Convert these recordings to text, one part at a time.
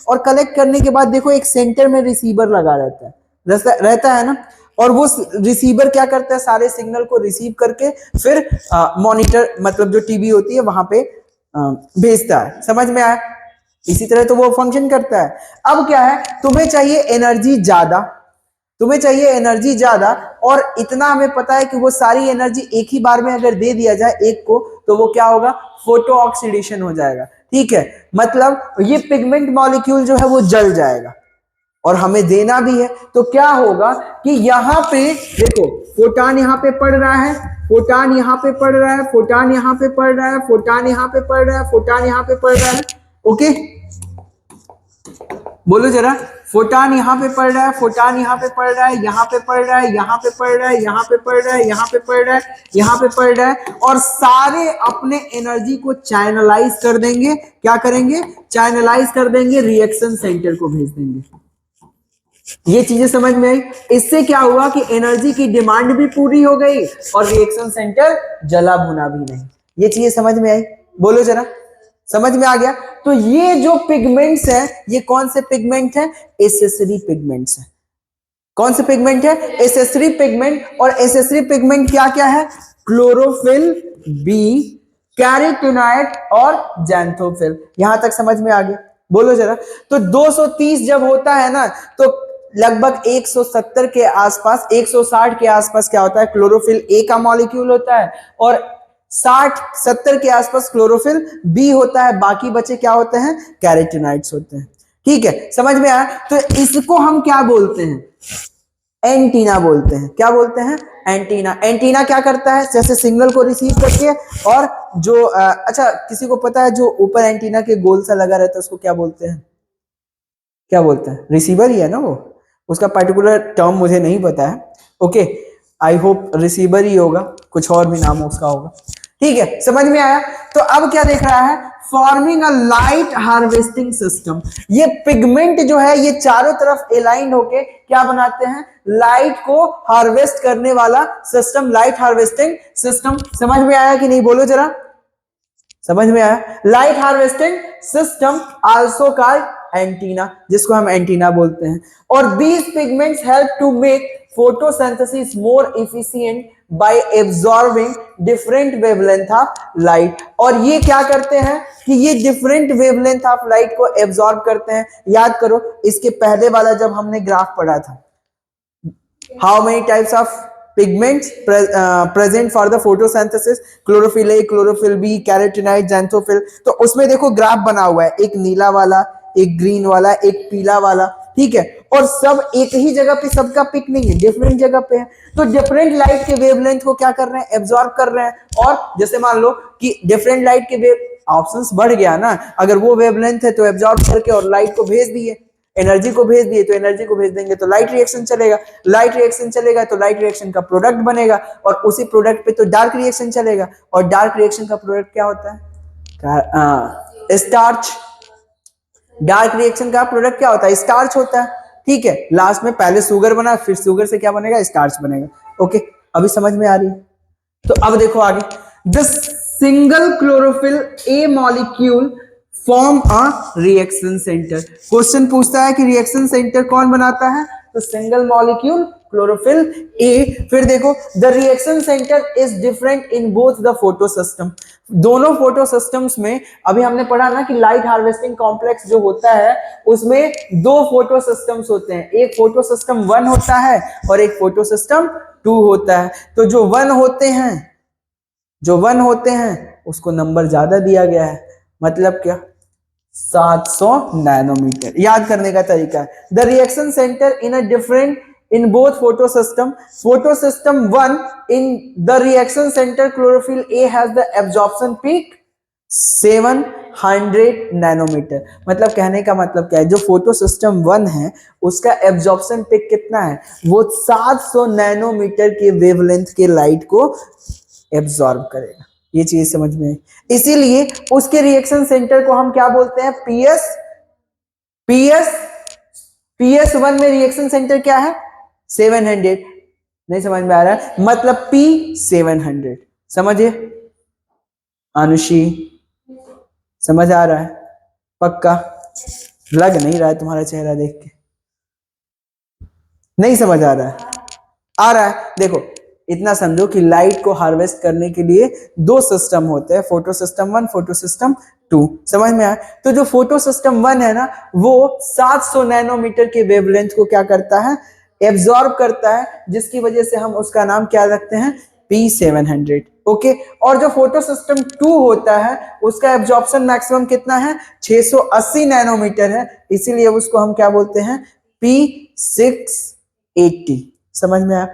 और कलेक्ट करने के बाद देखो एक सेंटर में रिसीवर लगा रहता है ना, और वो रिसीवर क्या करता है, सारे सिग्नल को रिसीव करके फिर मॉनिटर मतलब जो टीवी होती है वहां पे भेजता है। समझ में आया? इसी तरह तो वो फंक्शन करता है। अब क्या है, तुम्हें चाहिए एनर्जी ज्यादा, तुम्हें चाहिए एनर्जी ज्यादा, और इतना हमें पता है कि वो सारी एनर्जी एक ही बार में अगर दे दिया जाए एक को, तो वो क्या होगा, फोटो ऑक्सीडेशन हो जाएगा। ठीक है, मतलब ये पिगमेंट मॉलिक्यूल जो है वो जल जाएगा, और हमें देना भी है। तो क्या होगा कि यहाँ पे देखो फोटान यहाँ पे पड़ रहा है, फोटान यहाँ पे पड़ रहा है, फोटान यहाँ पे पड़ रहा है, फोटान यहाँ पे पड़ रहा है, फोटान यहाँ पे पड़ रहा है। ओके, बोलो जरा, फोटान यहाँ पे पड़ रहा है, फोटान यहाँ पे पड़ रहा है, यहाँ पे पड़ रहा है, यहाँ पे पड़ रहा है, यहाँ पे पड़ रहा है, यहाँ पे पड़ रहा है, यहाँ पे पड़ रहा है, और सारे अपने एनर्जी को चैनलाइज कर देंगे। क्या करेंगे? चैनलाइज कर देंगे, रिएक्शन सेंटर को भेज देंगे। ये चीजें समझ में आई? इससे क्या हुआ कि एनर्जी की डिमांड भी पूरी हो गई और रिएक्शन सेंटर जला भुना भी नहीं। ये चीजें समझ में आई? बोलो जरा, समझ में आ गया? तो ये जो पिगमेंट्स हैं, ये कौन से पिगमेंट हैं? एसेसरी पिगमेंट्स हैं। कौन से पिगमेंट है? Accessory pigment. और एसेसरी पिगमेंट क्या क्या है? क्लोरोफिल, बी, कैरोटीनॉइड और ज़ैंथोफिल। यहां तक समझ में आ गया? बोलो जरा। तो 230 जब होता है ना, तो लगभग 170 के आसपास, 160 के आसपास क्या होता है, क्लोरोफिल ए का मॉलिक्यूल होता है, और 60-70 के आसपास क्लोरोफिल बी होता है। बाकी बचे क्या होते हैं? कैरोटीनॉइड्स होते हैं। ठीक है, समझ में आया? तो इसको हम क्या बोलते हैं? एंटीना बोलते हैं। क्या बोलते हैं? एंटीना। एंटीना क्या करता है? जैसे सिग्नल को रिसीव करके, और जो अच्छा, किसी को पता है जो ऊपर एंटीना के गोल सा लगा रहता है उसको क्या बोलते हैं? क्या बोलते हैं? रिसीवर ही है ना वो, उसका पर्टिकुलर टर्म मुझे नहीं पता है। ओके, आई होप रिसीवर ही होगा, कुछ और भी नाम उसका होगा। ठीक है, समझ में आया? तो अब क्या देख रहा है? Forming a light harvesting system. ये पिगमेंट जो है ये चारों तरफ अलाइंड होके क्या बनाते हैं? लाइट को हार्वेस्ट करने वाला सिस्टम, लाइट हार्वेस्टिंग सिस्टम। समझ में आया कि नहीं? बोलो जरा, समझ में आया? Light harvesting system also called antenna, जिसको हम एंटीना बोलते हैं। और these pigments help to make photosynthesis more efficient by absorbing different wavelength of light। और ये क्या करते हैं कि ये different wavelength of light को absorb करते हैं। याद करो, इसके पहले वाला जब हमने ग्राफ पढ़ा था, how many types of pigments present for the photosynthesis, chlorophyll A, chlorophyll B, carotenoid, xanthophyll। तो उसमें देखो ग्राफ बना हुआ है, एक नीला वाला, एक ग्रीन वाला, एक पीला वाला। ठीक है, और सब एक ही जगह पे, सबका पिक नहीं है, डिफरेंट जगह पे है। तो डिफरेंट लाइट के वेवलेंथ को क्या कर रहे हैं? एब्जॉर्ब कर रहे हैं। और जैसे मान लो कि डिफरेंट लाइट के वेव ऑप्शंस बढ़ गया ना, अगर वो वेवलेंथ है तो एब्जॉर्ब करके और लाइट को भेज दिए, एनर्जी को भेज दिए, तो एनर्जी को भेज देंगे तो लाइट रिएक्शन चलेगा, लाइट रिएक्शन चलेगा तो लाइट रिएक्शन का प्रोडक्ट बनेगा, और उसी प्रोडक्ट पे तो डार्क रिएक्शन चलेगा, और डार्क रिएक्शन का प्रोडक्ट क्या होता है? स्टार्च। डार्क रिएक्शन का प्रोडक्ट क्या होता है? स्टार्च होता है। ठीक है, लास्ट में पहले शुगर बना, फिर शुगर से क्या बनेगा? स्टार्च बनेगा। ओके, अभी समझ में आ रही है? तो अब देखो आगे, the single chlorophyll A molecule form a reaction centre. Question पूछता है कि रिएक्शन सेंटर कौन बनाता है? तो सिंगल मॉलिक्यूल क्लोरोफिल ए। फिर देखो, the reaction centre is different in both the photo system. दोनों फोटो सिस्टम्स में, अभी हमने पढ़ा ना कि लाइट हार्वेस्टिंग कॉम्प्लेक्स जो होता है उसमें दो फोटो सिस्टम्स होते हैं, एक फोटो सिस्टम 1 होता है और एक फोटो सिस्टम 2 होता है। तो जो 1 होते हैं उसको नंबर ज्यादा दिया गया है, मतलब क्या? 700 नैनोमीटर। याद करने का तरीका है, the reaction centre in a different in both photosystem 1 in the reaction center chlorophyll A has the absorption peak 700 nanometre. मतलब कहने का मतलब क्या है, जो फोटो सिस्टम 1 है उसका एब्जॉर्प्शन पिक कितना है? वो 700 नैनोमीटर के वेवलेंथ के लाइट को एब्जॉर्ब करेगा। ये चीज समझ में है? इसीलिए उसके रिएक्शन सेंटर को हम क्या बोलते हैं? PS1 में रिएक्शन सेंटर क्या है? 700। नहीं समझ में आ रहा है? मतलब P700। समझिए अनुषी, समझ आ रहा है? पक्का? लग नहीं रहा है तुम्हारा चेहरा देख के, नहीं समझ आ रहा है? आ रहा है। देखो इतना समझो कि लाइट को हार्वेस्ट करने के लिए दो सिस्टम होते हैं, फोटो सिस्टम 1, फोटो सिस्टम 2। समझ में आया? तो जो फोटो सिस्टम 1 है ना, वो 700 नैनोमीटर के वेवलेंथ को क्या करता है, एब्जॉर्ब करता है, जिसकी वजह से हम उसका नाम क्या रखते हैं, P700। ओके। और जो फोटो सिस्टम 2 होता है उसका एब्जॉर्प्शन मैक्सिमम कितना है, 680 नैनोमीटर है, इसीलिए उसको हम क्या बोलते हैं, P680। समझ में आया?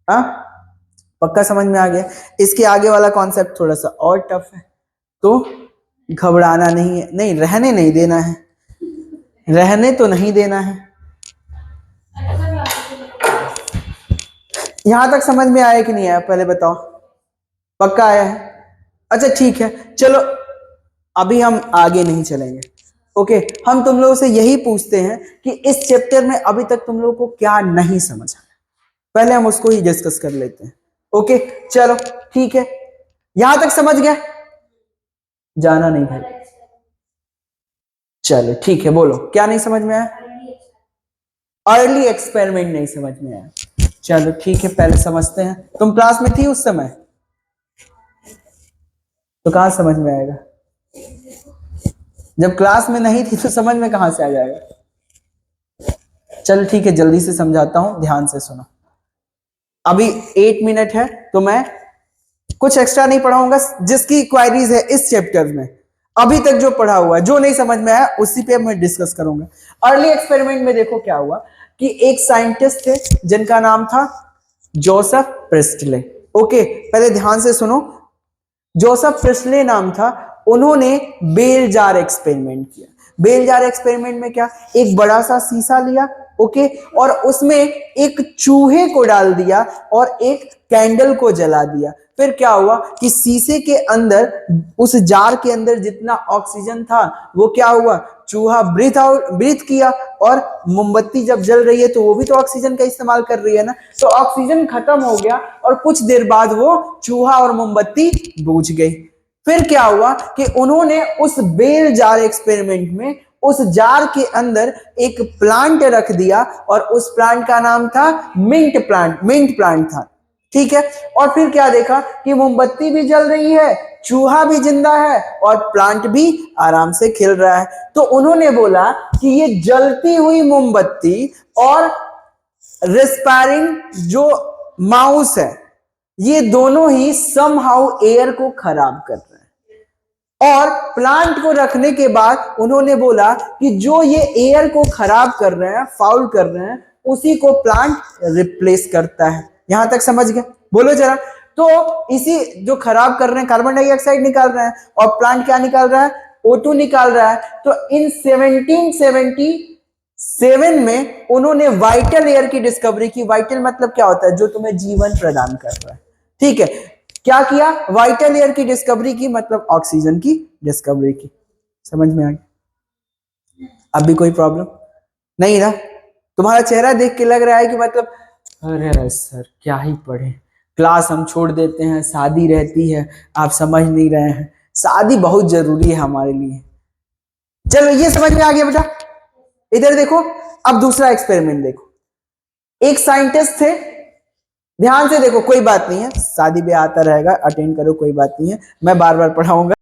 हाँ, पक्का समझ में आ गया? इसके आगे वाला कॉन्सेप्ट थोड़ा सा और टफ है, तो घबराना नहीं है, नहीं रहने नहीं देना है, रहने तो नहीं देना है। यहां तक समझ में आया कि नहीं आया, पहले बताओ? पक्का आया है? अच्छा ठीक है, चलो अभी हम आगे नहीं चलेंगे। ओके, हम तुम लोगों से यही पूछते हैं कि इस चैप्टर में अभी तक तुम लोगों को क्या नहीं समझ आया, पहले हम उसको ही डिस्कस कर लेते हैं। ओके चलो ठीक है, यहां तक समझ गए? जाना नहीं भाई, चलो ठीक है, बोलो क्या नहीं समझ में आया? अर्ली एक्सपेरिमेंट नहीं समझ में आया। चलो ठीक है, पहले समझते हैं। तुम क्लास में थी उस समय, तो कहां समझ में आएगा? जब क्लास में नहीं थी तो समझ में कहां से आ जाएगा? चलो ठीक है, जल्दी से समझाता हूं, ध्यान से सुनो। अभी 8 मिनट है, तो मैं कुछ एक्स्ट्रा नहीं पढ़ाऊंगा। जिसकी क्वायरीज है इस चैप्टर में, अभी तक जो पढ़ा हुआ है, जो नहीं समझ में आया उसी पे मैं डिस्कस करूंगा। अर्ली एक्सपेरिमेंट में देखो क्या हुआ कि एक साइंटिस्ट थे जिनका नाम था जोसेफ प्रिस्टले। ओके, पहले ध्यान से सुनो। जोसेफ प्रिस्टले नाम था, उन्होंने बेल जार एक्सपेरिमेंट किया। बेल जार एक्सपेरिमेंट में क्या, एक बड़ा सा शीशा लिया, ओके, और उसमें एक चूहे को डाल दिया और एक कैंडल को जला दिया। फिर क्या हुआ कि शीशे के अंदर, उस जार के अंदर जितना ऑक्सीजन था वो क्या हुआ, चूहा ब्रीथ किया, और मोमबत्ती जब जल रही है तो वो भी तो ऑक्सीजन का इस्तेमाल कर रही है ना, तो ऑक्सीजन खत्म हो गया और कुछ देर बाद वो चूहा और मोमबत्ती बुझ गई। फिर क्या हुआ कि उन्होंने उस बेल जार एक्सपेरिमेंट में उस जार के अंदर एक प्लांट रख दिया और उस प्लांट का नाम था मिंट प्लांट था। ठीक है, और फिर क्या देखा कि मोमबत्ती भी जल रही है, चूहा भी जिंदा है और प्लांट भी आराम से खिल रहा है। तो उन्होंने बोला कि ये जलती हुई मोमबत्ती और रेस्पायरिंग जो माउस है, ये दोनों ही समहाउ एयर को खराब कर रहे हैं। और प्लांट को रखने के बाद उन्होंने बोला कि जो ये एयर को खराब कर रहे हैं, फाउल कर रहे हैं, उसी को प्लांट रिप्लेस करता है। यहां तक समझ गए? बोलो जरा। तो इसी जो खराब कर रहे हैं, कार्बन डाइऑक्साइड निकाल रहे हैं, और प्लांट क्या निकाल रहा है, O2 निकाल रहा है। तो इन 1777 में उन्होंने वाइटल एयर की डिस्कवरी की। वाइटल मतलब क्या होता है, जो तुम्हें जीवन प्रदान कर रहा है। ठीक है, क्या किया, वाइटल एयर की डिस्कवरी की, मतलब ऑक्सीजन की डिस्कवरी की। समझ में आ गया? अब भी कोई प्रॉब्लम नहीं ना? तुम्हारा चेहरा देख के लग रहा है कि मतलब अरे सर क्या ही पढ़े, क्लास हम छोड़ देते हैं, शादी रहती है, आप समझ नहीं रहे हैं, शादी बहुत जरूरी है हमारे लिए। चलो ये समझ में आ गया बेटा। इधर देखो, अब दूसरा एक्सपेरिमेंट देखो। एक साइंटिस्ट थे, ध्यान से देखो, कोई बात नहीं है, शादी ब्याह आता रहेगा, अटेंड करो, कोई बात नहीं है, मैं बार बार पढ़ाऊंगा।